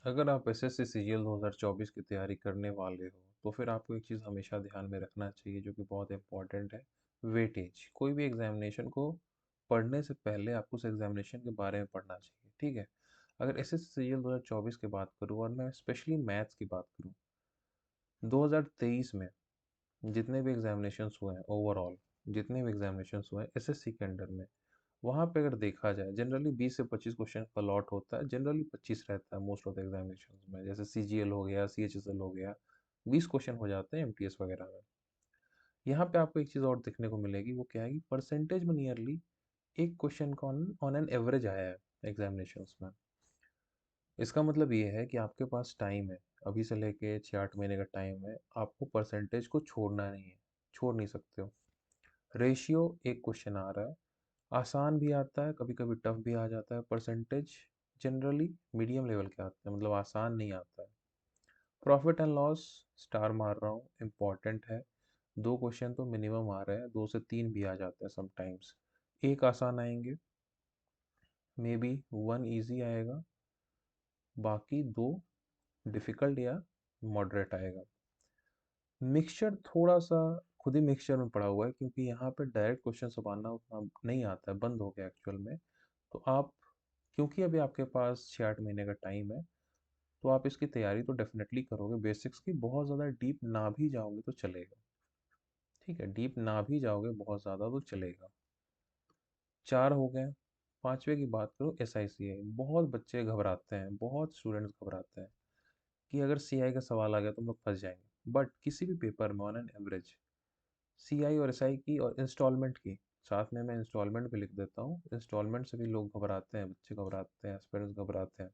अगर आप SSC CGL 2024 की तैयारी करने वाले हो तो फिर आपको एक चीज़ हमेशा ध्यान में रखना चाहिए जो कि बहुत इम्पॉर्टेंट है। वेटेज कोई भी एग्जामिनेशन को पढ़ने से पहले आपको उस एग्जामिनेशन के बारे में पढ़ना चाहिए, ठीक है। अगर एसएससी सीजीएल 2024 की बात करूँ और मैं स्पेशली मैथ्स की बात करूँ, 2023 में जितने भी एग्जामिनेशंस हुए हैं ओवरऑल, जितने भी एग्जामिनेशंस हुए हैं एसएससी के अंडर में, वहाँ पे अगर देखा जाए जनरली 20 से 25 क्वेश्चन का लॉट होता है, जनरली 25 रहता है मोस्ट ऑफ द एग्जामिनेशन में। जैसे सीजीएल हो गया, सीएचएसएल हो गया, 20 क्वेश्चन हो जाते हैं एमटीएस वगैरह में। यहाँ पे आपको एक चीज़ और देखने को मिलेगी, वो क्या है कि परसेंटेज में नियरली एक क्वेश्चन का ऑन एन एवरेज आया है एग्जामिनेशंस में। इसका मतलब ये है कि आपके पास टाइम है, अभी से लेके 6-8 महीने का टाइम है, आपको परसेंटेज को छोड़ना नहीं है, छोड़ नहीं सकते हो। रेशियो एक क्वेश्चन आ रहा है, आसान भी आता है, कभी कभी टफ भी आ जाता है। परसेंटेज जनरली मीडियम लेवल के आते हैं, मतलब आसान नहीं आता है। प्रॉफिट एंड लॉस स्टार मार रहा हूँ, इम्पॉर्टेंट है। 2 क्वेश्चन तो मिनिमम आ रहे हैं, 2 से 3 भी आ जाते हैं समटाइम्स। एक आसान आएंगे, मे बी 1 ईजी आएगा, बाकी 2 डिफिकल्ट या मॉडरेट आएगा। मिक्सचर थोड़ा सा खुद ही मिक्सचर में पड़ा हुआ है, क्योंकि यहाँ पे डायरेक्ट क्वेश्चन सब आना उतना नहीं आता है, बंद हो गया एक्चुअल में। तो आप, क्योंकि अभी आपके पास 6-8 महीने का टाइम है, तो आप इसकी तैयारी तो डेफिनेटली करोगे। बेसिक्स की बहुत ज़्यादा डीप ना भी जाओगे तो चलेगा, ठीक है, डीप ना भी जाओगे बहुत ज़्यादा तो चलेगा। 4 हो गए। पांचवे की बात करो, एस आई सी आई। बहुत बच्चे घबराते हैं, बहुत स्टूडेंट्स घबराते हैं कि अगर सी आई का सवाल आ गया तो हम लोग फंस जाएंगे। बट किसी भी पेपर में ऑन एन एवरेज सी आई और एस आई की और इंस्टॉलमेंट की, साथ में मैं इंस्टॉलमेंट भी लिख देता हूँ, इंस्टॉलमेंट से भी लोग घबराते हैं, बच्चे घबराते हैं, एस्पिरेंट्स घबराते हैं।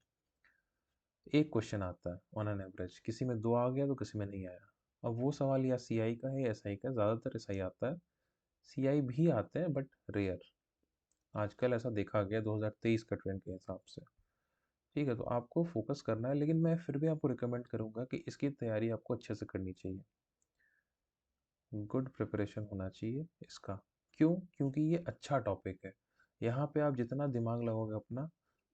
एक क्वेश्चन आता है ऑन एन एवरेज, किसी में 2 आ गया तो किसी में नहीं आया। अब वो सवाल या सी आई का है या एस आई का, ज़्यादातर एस आई आता है। सी आई भी आते हैं बट रेयर, आजकल ऐसा देखा गया 2023 का ट्रेंड के हिसाब से। ठीक है, तो आपको फोकस करना है, लेकिन मैं फिर भी आपको रिकमेंड करूंगा कि इसकी तैयारी आपको अच्छे से करनी चाहिए। गुड प्रिपरेशन होना चाहिए इसका। क्यों? क्योंकि ये अच्छा टॉपिक है। यहाँ पे आप जितना दिमाग लगाओगे अपना,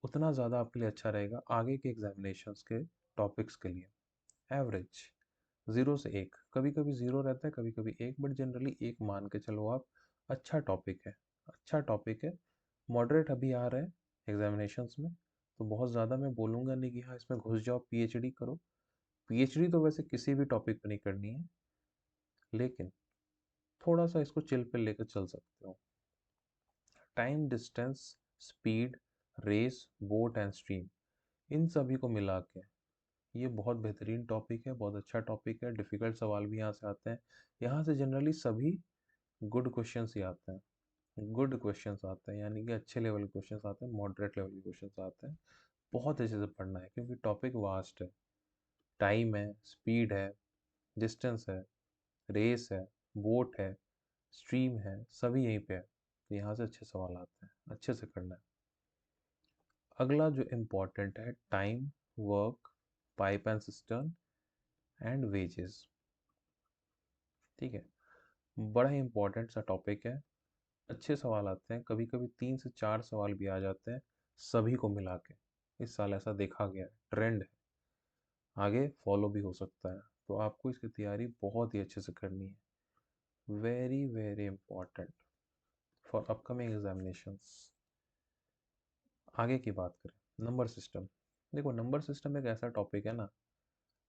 उतना ज़्यादा आपके लिए अच्छा रहेगा आगे के एग्जामिनेशंस के टॉपिक्स के लिए। एवरेज 0 से 1, कभी कभी 0 रहता है, कभी कभी 1, बट जनरली 1 मान के चलो आप। अच्छा टॉपिक है, अच्छा टॉपिक है। मॉडरेट अभी आ रहा है एग्जामिनेशंस में, तो बहुत ज़्यादा मैं बोलूँगा नहीं कि हाँ इसमें घुस जाओ पीएचडी करो। पीएचडी तो वैसे किसी भी टॉपिक पे नहीं करनी है, लेकिन थोड़ा सा इसको चिल पे लेकर चल सकते हो। Time, distance, speed, race, boat and stream, इन सभी को मिला के ये बहुत बेहतरीन टॉपिक है, बहुत अच्छा टॉपिक है। डिफ़िकल्ट सवाल भी यहाँ से आते हैं। यहाँ से जनरली सभी गुड क्वेश्चंस ही आते हैं, गुड क्वेश्चंस आते हैं, यानी कि अच्छे लेवल के क्वेश्चंस आते हैं, मॉडरेट लेवल के क्वेश्चंस आते हैं। बहुत अच्छे से पढ़ना है क्योंकि टॉपिक वास्ट है। टाइम है, स्पीड है, डिस्टेंस है, रेस है, बोट है, स्ट्रीम है, सभी यहीं पे है। तो यहाँ से अच्छे सवाल आते हैं, अच्छे से करना है। अगला जो इम्पोर्टेंट है, time, work, pipe and system and wages. ठीक है, बड़ा ही इम्पोर्टेंट सा टॉपिक है। अच्छे सवाल आते हैं, कभी कभी 3 से 4 सवाल भी आ जाते हैं सभी को मिला के। इस साल ऐसा देखा गया है, ट्रेंड है, आगे फॉलो भी हो सकता है। तो आपको इसकी तैयारी बहुत ही अच्छे से करनी है, very very important for upcoming examinations. आगे की बात करें, नंबर सिस्टम। देखो, नंबर सिस्टम एक ऐसा टॉपिक है ना,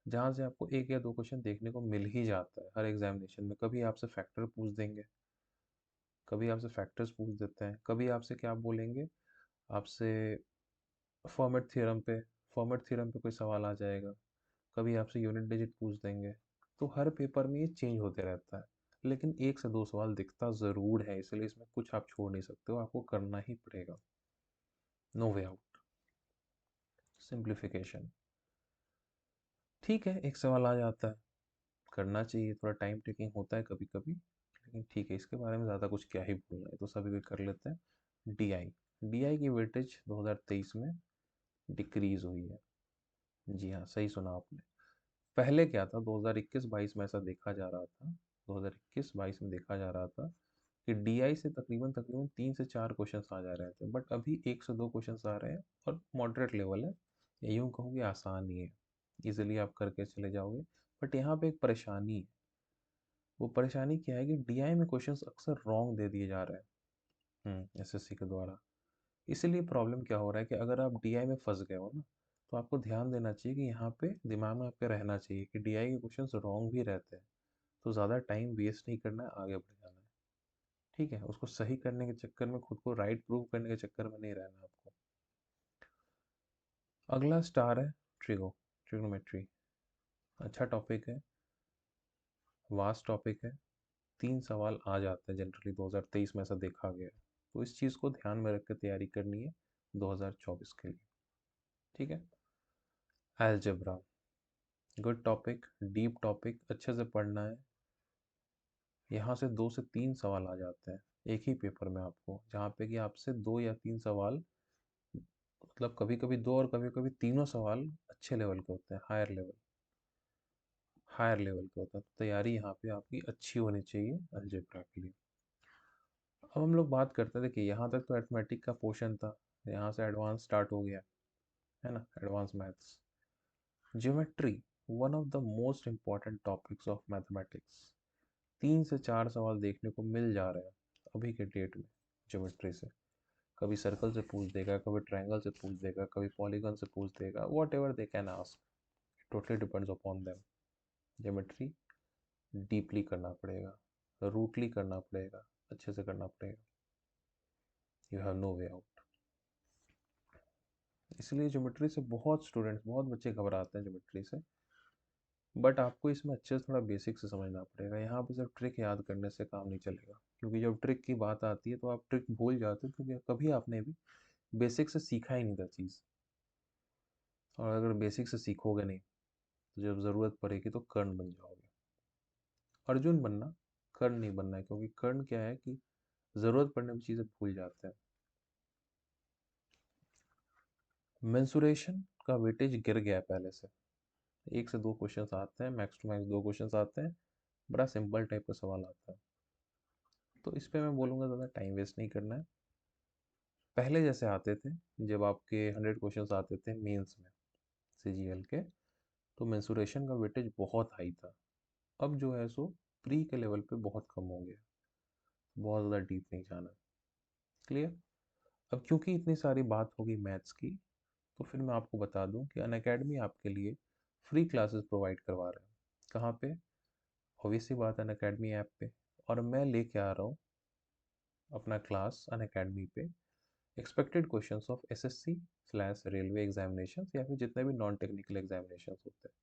जहाँ से आपको 1 या 2 क्वेश्चन देखने को मिल ही जाता है हर एग्जामिनेशन में। कभी आपसे फैक्टर पूछ देंगे, कभी आपसे फैक्टर्स पूछ देते हैं, कभी आपसे क्या बोलेंगे, आपसे फॉर्मेट थ्योरम पे, कोई सवाल आ जाएगा, कभी आपसे यूनिट डिजिट पूछ देंगे। तो हर पेपर में ये चेंज होते रहता है, लेकिन 1 से 2 सवाल दिखता ज़रूर है, इसलिए इसमें कुछ आप छोड़ नहीं सकते हो, आपको करना ही पड़ेगा। No way out. सिंप्लीफिकेशन, ठीक है, 1 सवाल आ जाता है, करना चाहिए, थोड़ा टाइम टेकिंग होता है कभी कभी, लेकिन ठीक है, इसके बारे में ज़्यादा कुछ क्या ही बोलना है, तो सभी भी कर लेते हैं। डीआई, डीआई की वेटेज 2023 में डिक्रीज हुई है। जी हाँ, सही सुना आपने। पहले क्या था, 2021-22 में ऐसा देखा जा रहा था, 2021-22 में देखा जा रहा था कि डीआई से तकरीबन तकरीबन 3 से 4 क्वेश्चंस आ जा रहे थे, बट अभी 1 से 2 क्वेश्चंस आ रहे हैं और मॉडरेट लेवल है, यूँ कहूँ कि आसान ही है, ईज़िली आप करके चले जाओगे। बट यहाँ पे एक परेशानी है, वो परेशानी क्या है कि डीआई में क्वेश्चंस अक्सर रॉन्ग दे दिए जा रहे हैं एसएससी के द्वारा। इसीलिए प्रॉब्लम क्या हो रहा है कि अगर आप डीआई में फंस गए हो ना, तो आपको ध्यान देना चाहिए कि यहाँ पे दिमाग में आपके रहना चाहिए कि डीआई के क्वेश्चंस रॉन्ग भी रहते हैं, तो ज़्यादा टाइम वेस्ट नहीं करना है, आगे बढ़ जाना है। ठीक है, उसको सही करने के चक्कर में, खुद को राइट प्रूव करने के चक्कर में नहीं रहना आपको। अगला स्टार है ट्रिग्नोमेट्री। अच्छा टॉपिक है, वास्ट टॉपिक है। 3 सवाल आ जाते हैं जनरली 2023 में, ऐसा देखा गया है। तो इस चीज़ को ध्यान में रख के तैयारी करनी है 2024 के लिए। ठीक है। Algebra, good topic, deep topic, अच्छे से पढ़ना है। यहाँ से 2 से 3 सवाल आ जाते हैं एक ही पेपर में आपको, जहाँ पे कि आपसे 2 या 3 सवाल, मतलब कभी कभी 2 और कभी कभी तीनों सवाल अच्छे लेवल के होते हैं, हायर लेवल के होता है। तो तैयारी यहाँ पे आपकी अच्छी होनी चाहिए अलजेब्रा के लिए। अब हम लोग बात करते हैं, देखिए यहाँ तक तो अरिथमेटिक का पोर्शन था, यहाँ से एडवांस स्टार्ट हो गया है ना, advance maths. Geometry, one of the most important topics of mathematics. 3 से 4 सवाल देखने को मिल जा रहे हैं अभी के डेट में ज्योमेट्री से। कभी सर्कल से पूछ देगा, कभी ट्रायंगल से पूछ देगा, कभी पॉलीगन से पूछ देगा, whatever they can ask, totally depends upon them. Geometry deeply करना पड़ेगा, रूटली करना पड़ेगा, अच्छे से करना पड़ेगा, you have no way out. इसलिए ज्योमेट्री से बहुत स्टूडेंट्स, बहुत बच्चे घबराते हैं ज्योमेट्री से। बट आपको इसमें अच्छे से थोड़ा बेसिक से समझना पड़ेगा। यहाँ पे सिर्फ ट्रिक याद करने से काम नहीं चलेगा, क्योंकि जब ट्रिक की बात आती है तो आप ट्रिक भूल जाते हो, क्योंकि कभी आपने भी बेसिक से सीखा ही नहीं था चीज़। और अगर बेसिक से सीखोगे नहीं, तो जब ज़रूरत पड़ेगी तो कर्ण बन जाओगे। अर्जुन बनना, कर्ण नहीं बनना है, क्योंकि कर्ण क्या है कि ज़रूरत पड़ने पर चीज़ें भूल जाते हैं। मेंसुरेशन का वेटेज गिर गया है पहले से, 1 से 2 क्वेश्चंस आते हैं, मैक्स टू मैक्स 2 क्वेश्चंस आते हैं, बड़ा सिंपल टाइप का सवाल आता है। तो इस पे मैं बोलूँगा ज़्यादा टाइम वेस्ट नहीं करना है। पहले जैसे आते थे, जब आपके 100 क्वेश्चंस आते थे मेंस में सीजीएल के, तो मेंसुरेशन का वेटेज बहुत हाई था। अब जो है सो प्री के लेवल पे बहुत कम हो गया, बहुत ज़्यादा डीप नहीं जाना। क्लियर। अब क्योंकि इतनी सारी बात होगी मैथ्स की, तो फिर मैं आपको बता दूं कि अनअकैडमी आपके लिए फ्री क्लासेस प्रोवाइड करवा रहे हैं। कहाँ पे? ऑब्वियस सी बात है, अनअकैडमी ऐप पे। और मैं लेके आ रहा हूँ अपना क्लास अनअकैडमी पे, expected questions of SSC slash railway examination, या फिर जितने भी नॉन टेक्निकल एग्जामिनेशन होते हैं।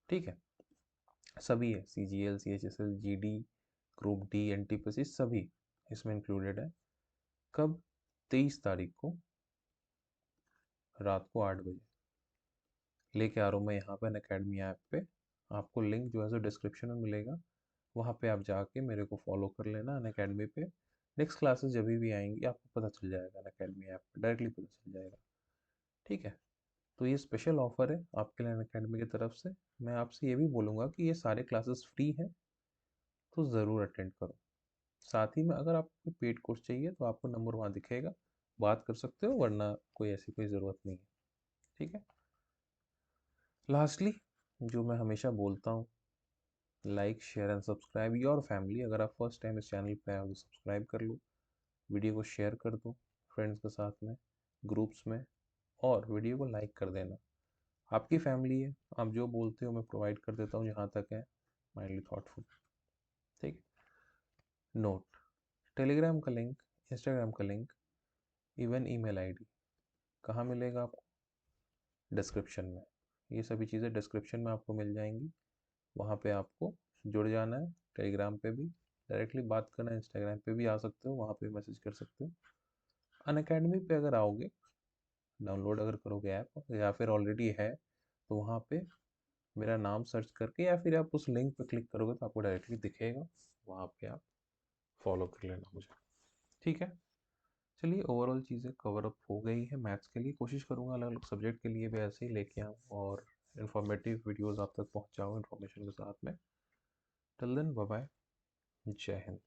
ठीक है, सभी है, CGL, CHSL, GD, group D, NTPC, सभी इसमें इंक्लूडेड है। कब? 23 तारीख को रात को 8 बजे लेके आ रहा हूँ मैं यहाँ पे अनअकैडमी ऐप पे। आपको लिंक जो है सो डिस्क्रिप्शन में मिलेगा, वहाँ पे आप जाके मेरे को फॉलो कर लेना अनअकैडमी पे। नेक्स्ट क्लासेस जब भी आएंगी आपको पता चल जाएगा, अनअकैडमी ऐप पे डायरेक्टली पता चल जाएगा। ठीक है। तो ये स्पेशल ऑफर है आपके लिए अनअकैडमी की तरफ से। मैं आपसे ये भी बोलूँगा कि ये सारे क्लासेस फ्री हैं, तो ज़रूर अटेंड करो। साथ ही में अगर आपको पेड कोर्स चाहिए तो आपको नंबर वहाँ दिखेगा, बात कर सकते हो, वरना कोई ऐसी कोई ज़रूरत नहीं है। ठीक है। लास्टली, जो मैं हमेशा बोलता हूँ, like share and subscribe your family. अगर आप फर्स्ट टाइम इस चैनल पे आए हो तो सब्सक्राइब कर लो, वीडियो को शेयर कर दो फ्रेंड्स के साथ में, ग्रुप्स में, और वीडियो को लाइक कर देना। आपकी फैमिली है, आप जो बोलते हो मैं प्रोवाइड कर देता हूँ जहाँ तक है, माइंडली थॉटफुल। ठीक है। नोट, टेलीग्राम का लिंक, इंस्टाग्राम का लिंक, इवन ईमेल आईडी कहाँ मिलेगा आपको? डिस्क्रिप्शन में। ये सभी चीज़ें डिस्क्रिप्शन में आपको मिल जाएंगी, वहाँ पे आपको जुड़ जाना है। टेलीग्राम पे भी डायरेक्टली बात करना है, इंस्टाग्राम पे भी आ सकते हो, वहाँ पे मैसेज कर सकते हो। अनअकैडमी पे अगर आओगे, डाउनलोड अगर करोगे ऐप, या फिर ऑलरेडी है, तो वहाँ पे मेरा नाम सर्च करके या फिर आप उस लिंक पे क्लिक करोगे तो आपको डायरेक्टली दिखेगा, वहाँ पे आप फॉलो कर लेना मुझे। ठीक है। चलिए, ओवरऑल चीज़ें कवर अप हो गई है मैथ्स के लिए। कोशिश करूँगा अलग अलग सब्जेक्ट के लिए भी ऐसे ही लेके आऊँ और इन्फॉर्मेटिव वीडियोज़ आप तक पहुँचाऊँ इन्फॉर्मेशन के साथ में। टिल देन, बाय बाय, जय हिंद।